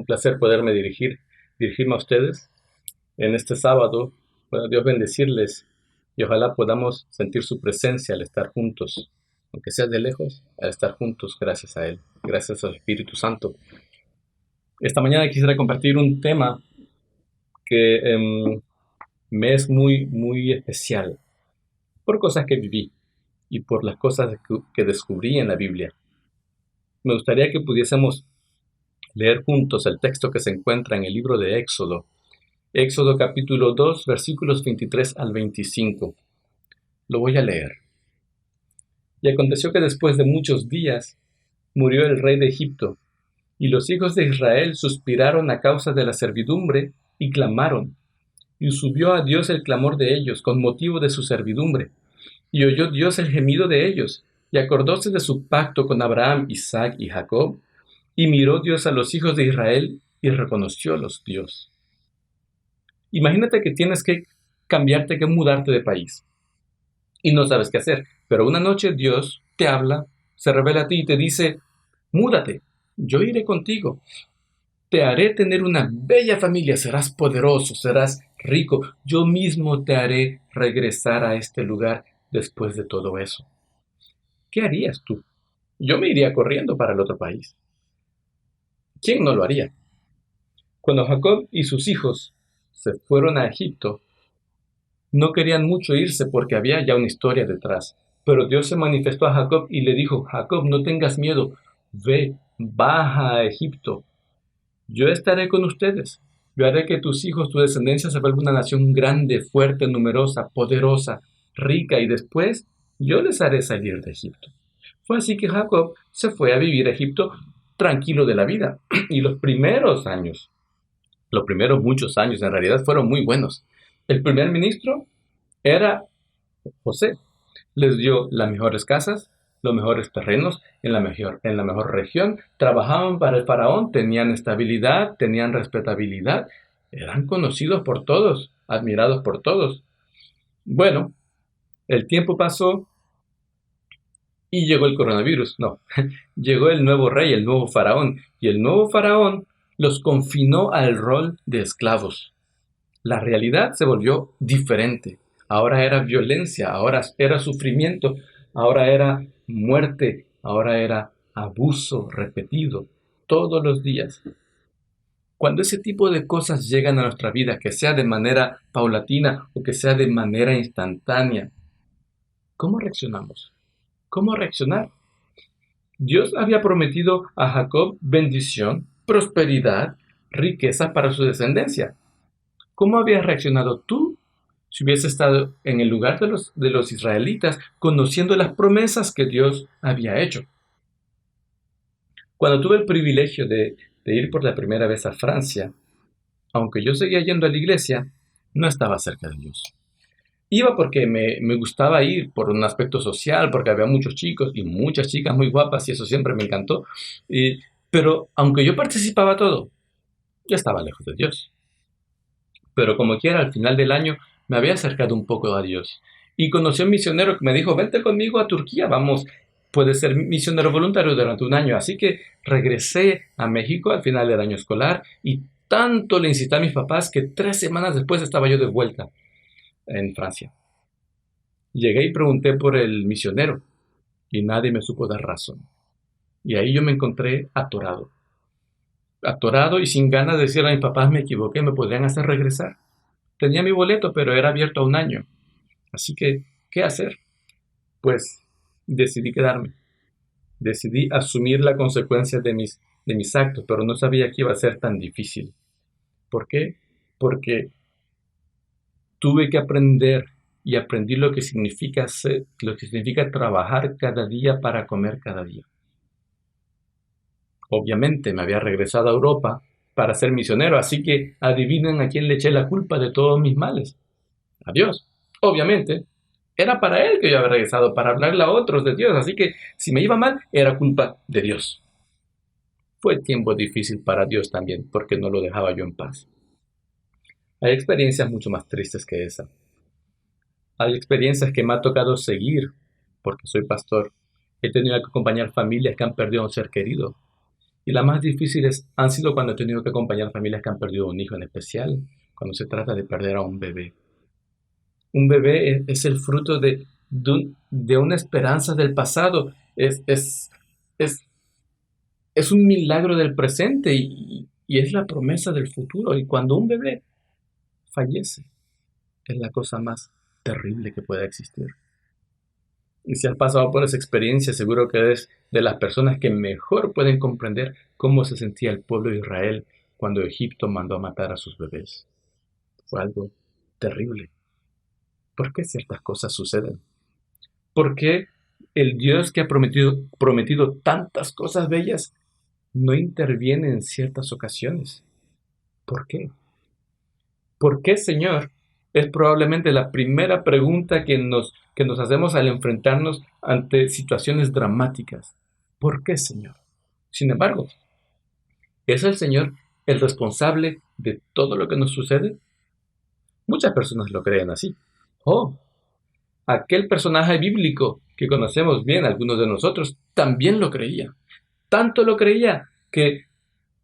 un placer poderme dirigirme a ustedes en este sábado. Bueno, Dios bendecirles y ojalá podamos sentir su presencia al estar juntos, aunque sea de lejos, al estar juntos gracias a Él, gracias al Espíritu Santo. Esta mañana quisiera compartir un tema que me es muy especial por cosas que viví y por las cosas que descubrí en la Biblia. Me gustaría que pudiésemos leer juntos el texto que se encuentra en el libro de Éxodo. Éxodo capítulo 2, versículos 23 al 25. Lo voy a leer. Y aconteció que después de muchos días murió el rey de Egipto, y los hijos de Israel suspiraron a causa de la servidumbre y clamaron. Y subió a Dios el clamor de ellos con motivo de su servidumbre. Y oyó Dios el gemido de ellos, y acordóse de su pacto con Abraham, Isaac y Jacob. Y miró Dios a los hijos de Israel y reconociólos Dios. Imagínate que tienes que cambiarte, que mudarte de país y no sabes qué hacer. Pero una noche Dios te habla, se revela a ti y te dice, múdate, yo iré contigo. Te haré tener una bella familia, serás poderoso, serás rico. Yo mismo te haré regresar a este lugar después de todo eso. ¿Qué harías tú? Yo me iría corriendo para el otro país. ¿Quién no lo haría? Cuando Jacob y sus hijos se fueron a Egipto, no querían mucho irse porque había ya una historia detrás. Pero Dios se manifestó a Jacob y le dijo, Jacob, no tengas miedo, ve, baja a Egipto. Yo estaré con ustedes. Yo haré que tus hijos, tu descendencia se vuelva una nación grande, fuerte, numerosa, poderosa, rica, y después yo les haré salir de Egipto. Fue así que Jacob se fue a vivir a Egipto tranquilo de la vida. Y los primeros muchos años en realidad fueron muy buenos. El primer ministro era José. Les dio las mejores casas, los mejores terrenos en la mejor región. Trabajaban para el faraón, tenían estabilidad, tenían respetabilidad. Eran conocidos por todos, admirados por todos. Bueno, el tiempo pasó y llegó el coronavirus. No, llegó el nuevo rey, el nuevo faraón. Y el nuevo faraón los confinó al rol de esclavos. La realidad se volvió diferente. Ahora era violencia, ahora era sufrimiento, ahora era muerte, ahora era abuso repetido todos los días. Cuando ese tipo de cosas llegan a nuestra vida, que sea de manera paulatina o que sea de manera instantánea, ¿cómo reaccionamos? ¿Cómo reaccionar? Dios había prometido a Jacob bendición, prosperidad, riqueza para su descendencia. ¿Cómo habías reaccionado tú si hubiese estado en el lugar de los israelitas, conociendo las promesas que Dios había hecho? Cuando tuve el privilegio de ir por la primera vez a Francia, aunque yo seguía yendo a la iglesia, no estaba cerca de Dios. Iba porque me gustaba ir por un aspecto social, porque había muchos chicos y muchas chicas muy guapas y eso siempre me encantó. Pero aunque yo participaba todo, yo estaba lejos de Dios. Pero como quiera, al final del año me había acercado un poco a Dios. Y conocí a un misionero que me dijo, vente conmigo a Turquía, vamos, puedes ser misionero voluntario durante un año. Así que regresé a México al final del año escolar y tanto le incité a mis papás que 3 semanas después estaba yo de vuelta en Francia. Llegué y pregunté por el misionero y nadie me supo dar razón. Y ahí yo me encontré atorado y sin ganas de decirle a mis papás me equivoqué, me podrían hacer regresar. Tenía mi boleto, pero era abierto a un año. Así que, ¿qué hacer? Pues decidí quedarme. Decidí asumir la consecuencia de mis actos, pero no sabía que iba a ser tan difícil. ¿Por qué? Porque tuve que aprender y aprendí lo que significa trabajar cada día para comer cada día. Obviamente me había regresado a Europa para ser misionero, así que adivinen a quién le eché la culpa de todos mis males. A Dios. Obviamente, era para Él que yo había regresado, para hablarle a otros de Dios, así que si me iba mal, era culpa de Dios. Fue tiempo difícil para Dios también, porque no lo dejaba yo en paz. Hay experiencias mucho más tristes que esa. Hay experiencias que me ha tocado seguir, porque soy pastor. He tenido que acompañar familias que han perdido a un ser querido. Y las más difíciles han sido cuando he tenido que acompañar familias que han perdido un hijo, en especial cuando se trata de perder a un bebé. Un bebé es el fruto de una esperanza del pasado, es, es un milagro del presente y es la promesa del futuro. Y cuando un bebé fallece, es la cosa más terrible que pueda existir. Y si has pasado por esa experiencia, seguro que eres de las personas que mejor pueden comprender cómo se sentía el pueblo de Israel cuando Egipto mandó a matar a sus bebés. Fue algo terrible. ¿Por qué ciertas cosas suceden? ¿Por qué el Dios que ha prometido tantas cosas bellas no interviene en ciertas ocasiones? ¿Por qué? ¿Por qué, Señor? Es probablemente la primera pregunta que nos hacemos al enfrentarnos ante situaciones dramáticas. ¿Por qué, Señor? Sin embargo, ¿es el Señor el responsable de todo lo que nos sucede? Muchas personas lo creen así. Oh, aquel personaje bíblico que conocemos bien, algunos de nosotros, también lo creía. Tanto lo creía que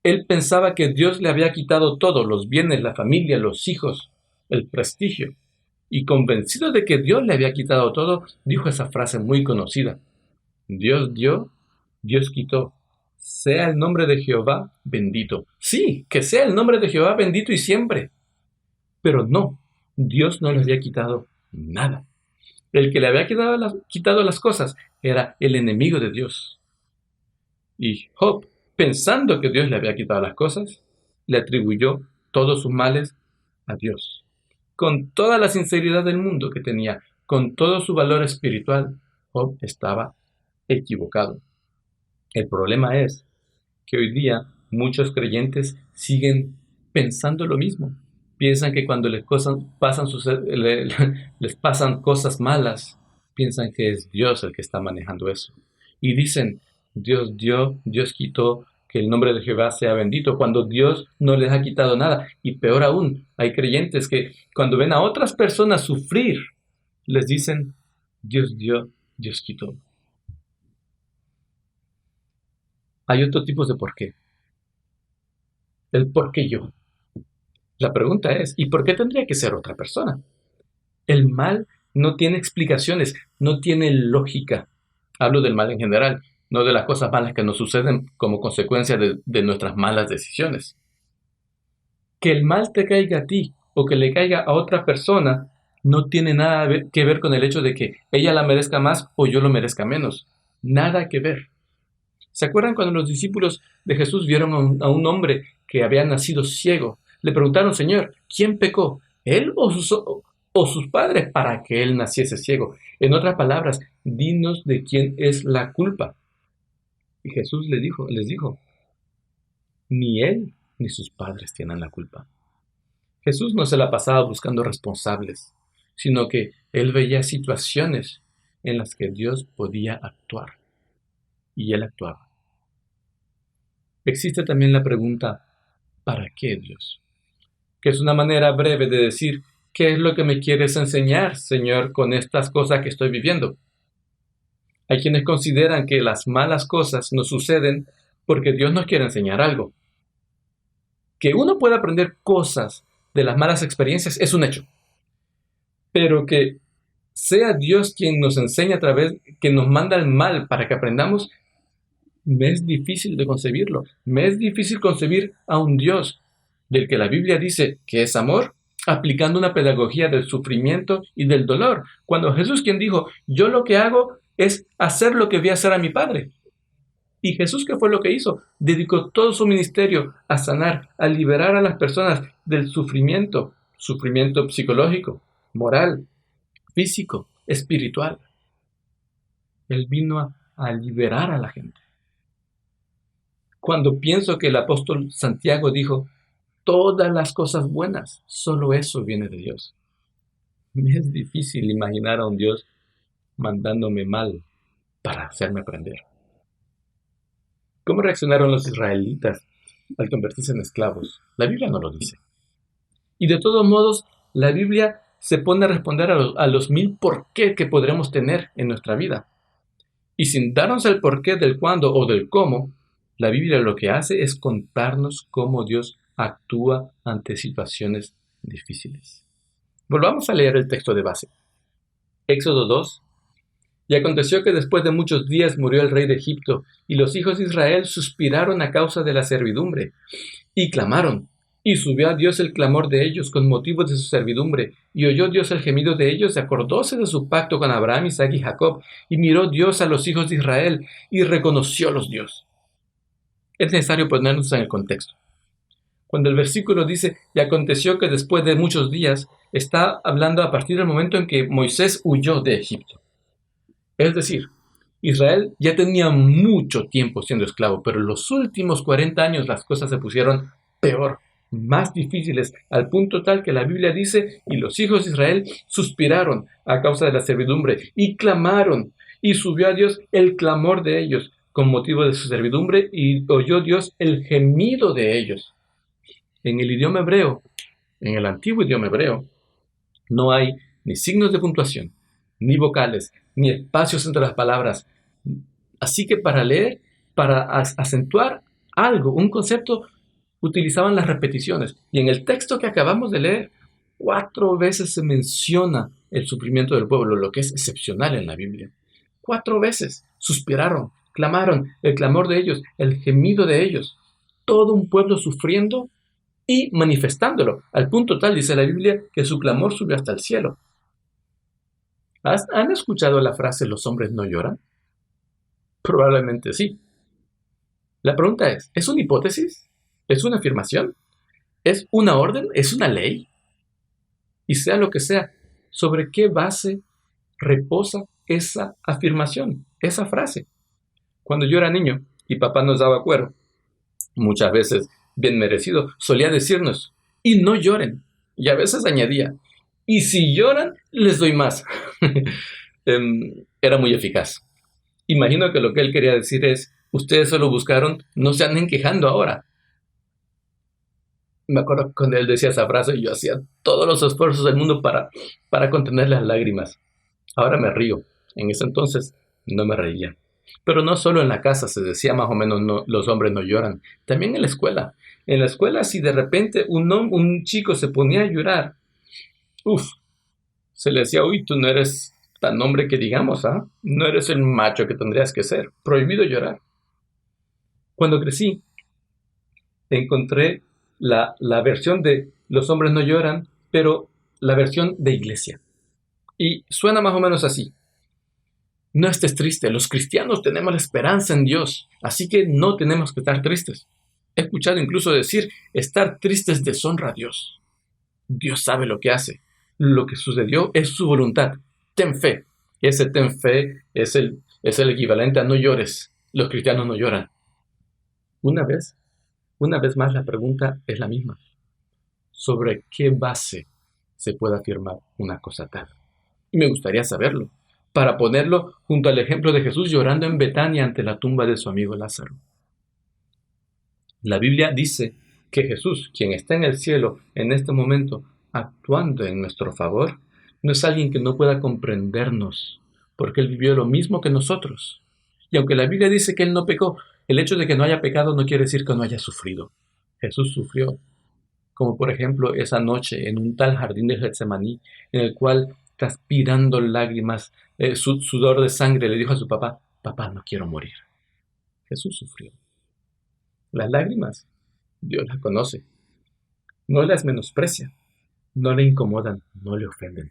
él pensaba que Dios le había quitado todo, los bienes, la familia, los hijos, el prestigio. Y convencido de que Dios le había quitado todo, dijo esa frase muy conocida. Dios dio, Dios quitó. Sea el nombre de Jehová bendito. Sí, que sea el nombre de Jehová bendito y siempre. Pero no, Dios no le había quitado nada. El que le había quitado las cosas era el enemigo de Dios. Y Job, pensando que Dios le había quitado las cosas, le atribuyó todos sus males a Dios. Con toda la sinceridad del mundo que tenía, con todo su valor espiritual, Job estaba equivocado. El problema es que hoy día muchos creyentes siguen pensando lo mismo. Piensan que cuando les pasan cosas malas, piensan que es Dios el que está manejando eso. Y dicen, Dios dio, Dios quitó, que el nombre de Jehová sea bendito, cuando Dios no les ha quitado nada. Y peor aún, hay creyentes que cuando ven a otras personas sufrir, les dicen, Dios dio, Dios quitó. Hay otro tipo de por qué. El por qué yo. La pregunta es, ¿y por qué tendría que ser otra persona? El mal no tiene explicaciones, no tiene lógica. Hablo del mal en general, no de las cosas malas que nos suceden como consecuencia de nuestras malas decisiones. Que el mal te caiga a ti o que le caiga a otra persona no tiene nada que ver con el hecho de que ella la merezca más o yo lo merezca menos. Nada que ver. ¿Se acuerdan cuando los discípulos de Jesús vieron a un hombre que había nacido ciego? Le preguntaron, Señor, ¿quién pecó? ¿Él o sus padres para que él naciese ciego? En otras palabras, dinos de quién es la culpa. Y Jesús les dijo, ni él ni sus padres tienen la culpa. Jesús no se la pasaba buscando responsables, sino que él veía situaciones en las que Dios podía actuar. Y él actuaba. Existe también la pregunta, ¿para qué Dios? Que es una manera breve de decir, ¿qué es lo que me quieres enseñar, Señor, con estas cosas que estoy viviendo? Hay quienes consideran que las malas cosas nos suceden porque Dios nos quiere enseñar algo. Que uno pueda aprender cosas de las malas experiencias es un hecho. Pero que sea Dios quien nos enseña que nos manda el mal para que aprendamos, me es difícil de concebirlo. Me es difícil concebir a un Dios del que la Biblia dice que es amor, aplicando una pedagogía del sufrimiento y del dolor. Cuando Jesús quien dijo, yo lo que hago es hacer lo que vi hacer a mi Padre. Y Jesús, ¿qué fue lo que hizo? Dedicó todo su ministerio a sanar, a liberar a las personas del sufrimiento psicológico, moral, físico, espiritual. Él vino a liberar a la gente. Cuando pienso que el apóstol Santiago dijo, todas las cosas buenas, solo eso viene de Dios. Me es difícil imaginar a un Dios mandándome mal para hacerme aprender. ¿Cómo reaccionaron los israelitas al convertirse en esclavos? La Biblia no lo dice. Y de todos modos, la Biblia se pone a responder a los mil por qué que podremos tener en nuestra vida. Y sin darnos el porqué del cuándo o del cómo, La Biblia lo que hace es contarnos cómo Dios actúa ante situaciones difíciles. Volvamos a leer el texto de base. Éxodo 2. Y aconteció que después de muchos días murió el rey de Egipto, y los hijos de Israel suspiraron a causa de la servidumbre, y clamaron. Y subió a Dios el clamor de ellos con motivo de su servidumbre, y oyó Dios el gemido de ellos, y acordóse de su pacto con Abraham, Isaac y Jacob, y miró Dios a los hijos de Israel, y reconociólos Dios. Es necesario ponernos en el contexto. Cuando el versículo dice, y aconteció que después de muchos días, está hablando a partir del momento en que Moisés huyó de Egipto. Es decir, Israel ya tenía mucho tiempo siendo esclavo, pero en los últimos 40 años las cosas se pusieron peor, más difíciles, al punto tal que la Biblia dice, y los hijos de Israel suspiraron a causa de la servidumbre, y clamaron, y subió a Dios el clamor de ellos con motivo de su servidumbre, y oyó Dios el gemido de ellos. En el idioma hebreo, en el antiguo idioma hebreo, no hay ni signos de puntuación, ni vocales, ni espacios entre las palabras. Así que para leer, para acentuar algo, un concepto, utilizaban las repeticiones. Y en el texto que acabamos de leer, 4 veces se menciona el sufrimiento del pueblo, lo que es excepcional en la Biblia. 4 veces suspiraron, clamaron, el clamor de ellos, el gemido de ellos. Todo un pueblo sufriendo y manifestándolo, al punto tal, dice la Biblia, que su clamor subió hasta el cielo. ¿Han escuchado la frase "los hombres no lloran"? Probablemente sí. La pregunta ¿es una hipótesis? ¿Es una afirmación? ¿Es una orden? ¿Es una ley? Y sea lo que sea, ¿sobre qué base reposa esa afirmación, esa frase? Cuando yo era niño y papá nos daba cuero, muchas veces bien merecido, solía decirnos, y no lloren. Y a veces añadía, y si lloran, les doy más. Era muy eficaz. Imagino que lo que él quería decir es, ustedes solo buscaron, no se anden quejando ahora. Me acuerdo cuando él decía esa frase, yo hacía todos los esfuerzos del mundo para contener las lágrimas. Ahora me río. En ese entonces no me reía. Pero no solo en la casa se decía más o menos no, los hombres no lloran. También en la escuela. En la escuela si de repente un chico se ponía a llorar, se le decía, uy, tú no eres tan hombre que digamos, ¿ah? No eres el macho que tendrías que ser. Prohibido llorar. Cuando crecí, encontré la versión de los hombres no lloran, pero la versión de iglesia. Y suena más o menos así. No estés triste, los cristianos tenemos la esperanza en Dios, así que no tenemos que estar tristes. He escuchado incluso decir, estar tristes deshonra a Dios. Dios sabe lo que hace. Lo que sucedió es su voluntad. Ten fe. Ese ten fe es el equivalente a no llores. Los cristianos no lloran. Una vez más la pregunta es la misma. ¿Sobre qué base se puede afirmar una cosa tal? Y me gustaría saberlo, para ponerlo junto al ejemplo de Jesús llorando en Betania ante la tumba de su amigo Lázaro. La Biblia dice que Jesús, quien está en el cielo en este momento, actuando en nuestro favor, no es alguien que no pueda comprendernos, porque Él vivió lo mismo que nosotros. Y aunque la Biblia dice que Él no pecó, el hecho de que no haya pecado no quiere decir que no haya sufrido. Jesús sufrió, como por ejemplo esa noche en un tal jardín de Getsemaní, en el cual, transpirando lágrimas, sudor de sangre, le dijo a su papá, papá, no quiero morir. Jesús sufrió. Las lágrimas, Dios las conoce, no las menosprecia, no le incomodan, no le ofenden.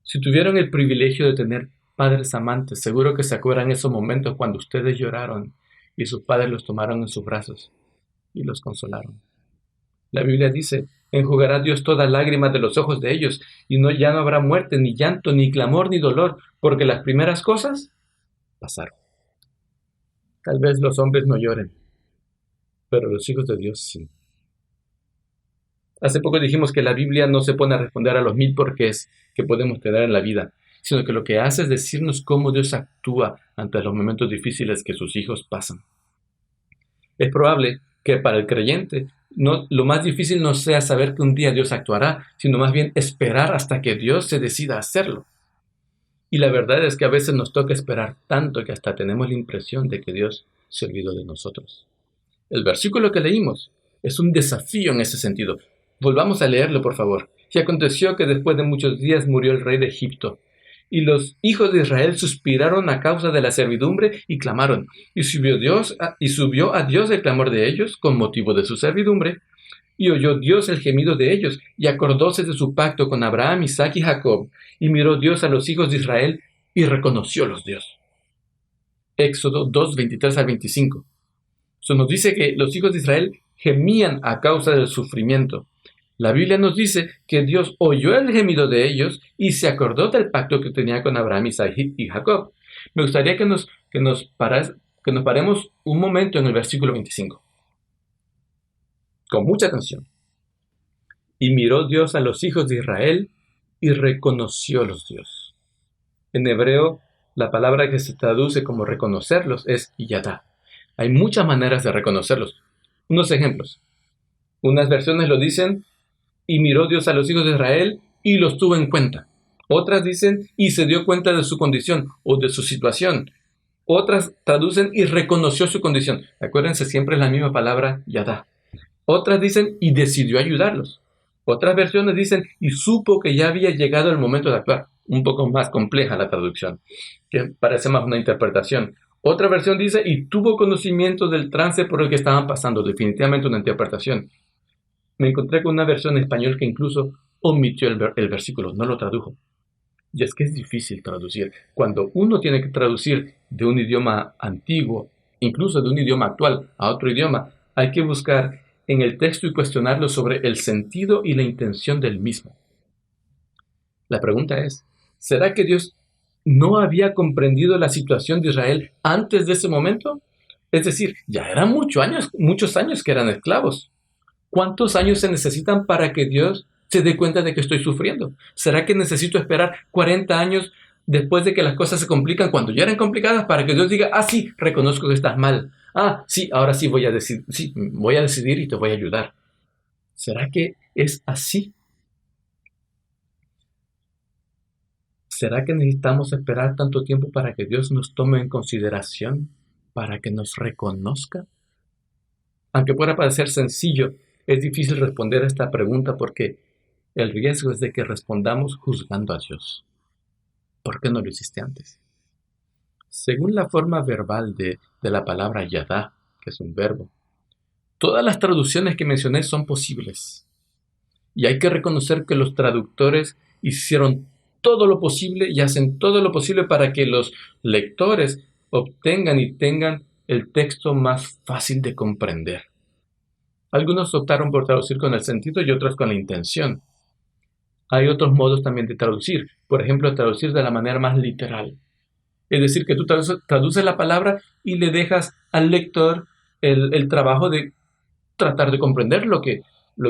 Si tuvieron el privilegio de tener padres amantes, seguro que se acuerdan esos momentos cuando ustedes lloraron y sus padres los tomaron en sus brazos y los consolaron. La Biblia dice, enjugará Dios todas lágrimas de los ojos de ellos, y ya no habrá muerte, ni llanto, ni clamor, ni dolor, porque las primeras cosas pasaron. Tal vez los hombres no lloren, pero los hijos de Dios sí. Hace poco dijimos que la Biblia no se pone a responder a los 1000 porqués que podemos tener en la vida, sino que lo que hace es decirnos cómo Dios actúa ante los momentos difíciles que sus hijos pasan. Es probable que para el creyente lo más difícil no sea saber que un día Dios actuará, sino más bien esperar hasta que Dios se decida a hacerlo. Y la verdad es que a veces nos toca esperar tanto que hasta tenemos la impresión de que Dios se olvidó de nosotros. El versículo que leímos es un desafío en ese sentido. Volvamos a leerlo, por favor. Y aconteció que después de muchos días murió el rey de Egipto. Y los hijos de Israel suspiraron a causa de la servidumbre y clamaron. Y subió a Dios el clamor de ellos con motivo de su servidumbre. Y oyó Dios el gemido de ellos, y acordóse de su pacto con Abraham, Isaac y Jacob. Y miró Dios a los hijos de Israel y reconociólos Dios. Éxodo 2, 23 al 25. Eso nos dice que los hijos de Israel gemían a causa del sufrimiento. La Biblia nos dice que Dios oyó el gemido de ellos y se acordó del pacto que tenía con Abraham, Isaac y Jacob. Me gustaría que nos paremos un momento en el versículo 25. Con mucha atención. Y miró Dios a los hijos de Israel y reconociólos Dios. En hebreo, la palabra que se traduce como reconocerlos es yadá. Hay muchas maneras de reconocerlos. Unos ejemplos. Unas versiones lo dicen, y miró Dios a los hijos de Israel y los tuvo en cuenta. Otras dicen, y se dio cuenta de su condición o de su situación. Otras traducen, y reconoció su condición. Acuérdense, siempre es la misma palabra, yadá. Otras dicen, y decidió ayudarlos. Otras versiones dicen, y supo que ya había llegado el momento de actuar. Un poco más compleja la traducción, que parece más una interpretación. Otra versión dice, y tuvo conocimiento del trance por el que estaban pasando. Definitivamente una interpretación. Me encontré con una versión en español que incluso omitió el versículo, no lo tradujo. Y es que es difícil traducir. Cuando uno tiene que traducir de un idioma antiguo, incluso de un idioma actual a otro idioma, hay que buscar en el texto y cuestionarlo sobre el sentido y la intención del mismo. La pregunta es, ¿será que Dios no había comprendido la situación de Israel antes de ese momento? Es decir, ya eran muchos años que eran esclavos. ¿Cuántos años se necesitan para que Dios se dé cuenta de que estoy sufriendo? ¿Será que necesito esperar 40 años después de que las cosas se complican, cuando ya eran complicadas, para que Dios diga, sí, reconozco que estás mal. Sí, ahora sí voy a decidir y te voy a ayudar? ¿Será que es así? ¿Será que necesitamos esperar tanto tiempo para que Dios nos tome en consideración, para que nos reconozca? Aunque pueda parecer sencillo, es difícil responder a esta pregunta porque el riesgo es de que respondamos juzgando a Dios. ¿Por qué no lo hiciste antes? Según la forma verbal de la palabra yadá, que es un verbo, todas las traducciones que mencioné son posibles. Y hay que reconocer que los traductores hicieron todo lo posible y hacen todo lo posible para que los lectores obtengan y tengan el texto más fácil de comprender. Algunos optaron por traducir con el sentido y otros con la intención. Hay otros modos también de traducir. Por ejemplo, traducir de la manera más literal. Es decir, que tú traduces la palabra y le dejas al lector el trabajo de tratar de comprender lo que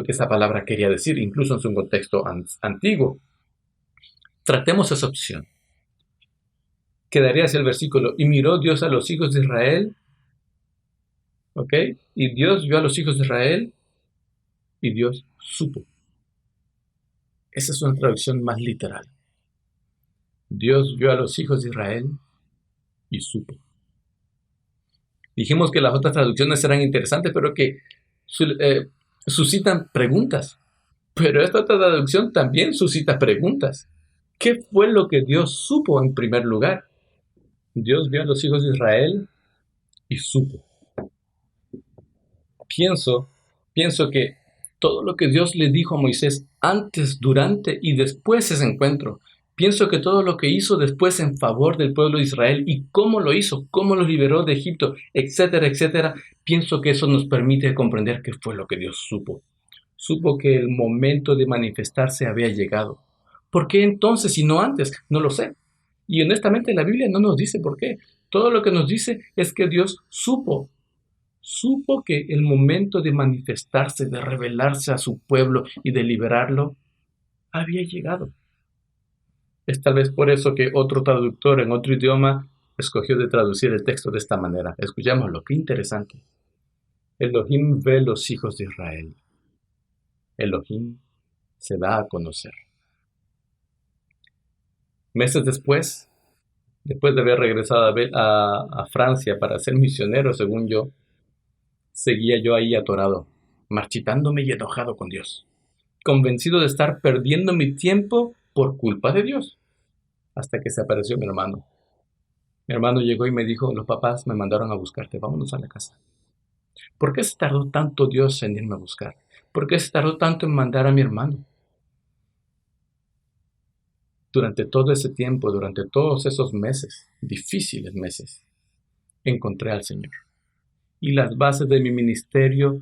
esa palabra quería decir, incluso en su contexto antiguo. Tratemos esa opción. Quedaría así el versículo. Y miró Dios a los hijos de Israel. ¿Ok? Y Dios vio a los hijos de Israel y Dios supo. Esa es una traducción más literal. Dios vio a los hijos de Israel y supo. Dijimos que las otras traducciones eran interesantes, pero que suscitan preguntas. Pero esta otra traducción también suscita preguntas. ¿Qué fue lo que Dios supo en primer lugar? Dios vio a los hijos de Israel y supo. Pienso que todo lo que Dios le dijo a Moisés antes, durante y después de ese encuentro, pienso que todo lo que hizo después en favor del pueblo de Israel y cómo lo hizo, cómo lo liberó de Egipto, etcétera, etcétera, pienso que eso nos permite comprender qué fue lo que Dios supo. Supo que el momento de manifestarse había llegado. ¿Por qué entonces y no antes? No lo sé. Y honestamente la Biblia no nos dice por qué. Todo lo que nos dice es que Dios supo que el momento de manifestarse, de revelarse a su pueblo y de liberarlo, había llegado. Es tal vez por eso que otro traductor en otro idioma escogió de traducir el texto de esta manera. Escuchémoslo, qué interesante. Elohim ve los hijos de Israel. Elohim se da a conocer. Meses después, Después de haber regresado a Francia para ser misionero, según yo, seguía yo ahí atorado, marchitándome y enojado con Dios, convencido de estar perdiendo mi tiempo por culpa de Dios, hasta que se apareció mi hermano. Mi hermano llegó y me dijo, los papás me mandaron a buscarte, vámonos a la casa. ¿Por qué se tardó tanto Dios en irme a buscar? ¿Por qué se tardó tanto en mandar a mi hermano? Durante todo ese tiempo, durante todos esos meses, difíciles meses, encontré al Señor. Y las bases de mi ministerio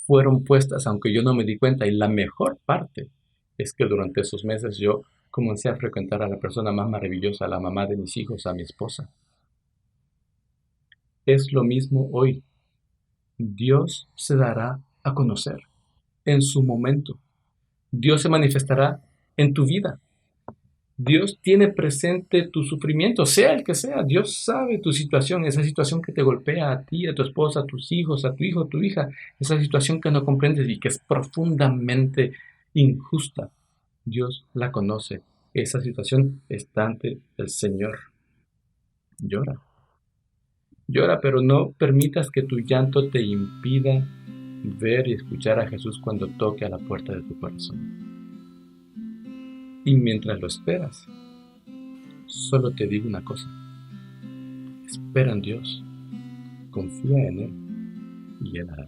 fueron puestas, aunque yo no me di cuenta. Y la mejor parte es que durante esos meses yo comencé a frecuentar a la persona más maravillosa, a la mamá de mis hijos, a mi esposa. Es lo mismo hoy. Dios se dará a conocer en su momento. Dios se manifestará en tu vida. Dios tiene presente tu sufrimiento, sea el que sea. Dios sabe tu situación, esa situación que te golpea a ti, a tu esposa, a tus hijos, a tu hijo, a tu hija, esa situación que no comprendes y que es profundamente injusta. Dios la conoce. Esa situación está ante el Señor. Llora. Llora, pero no permitas que tu llanto te impida ver y escuchar a Jesús cuando toque a la puerta de tu corazón. Y mientras lo esperas, solo te digo una cosa. Espera en Dios, confía en Él y Él hará.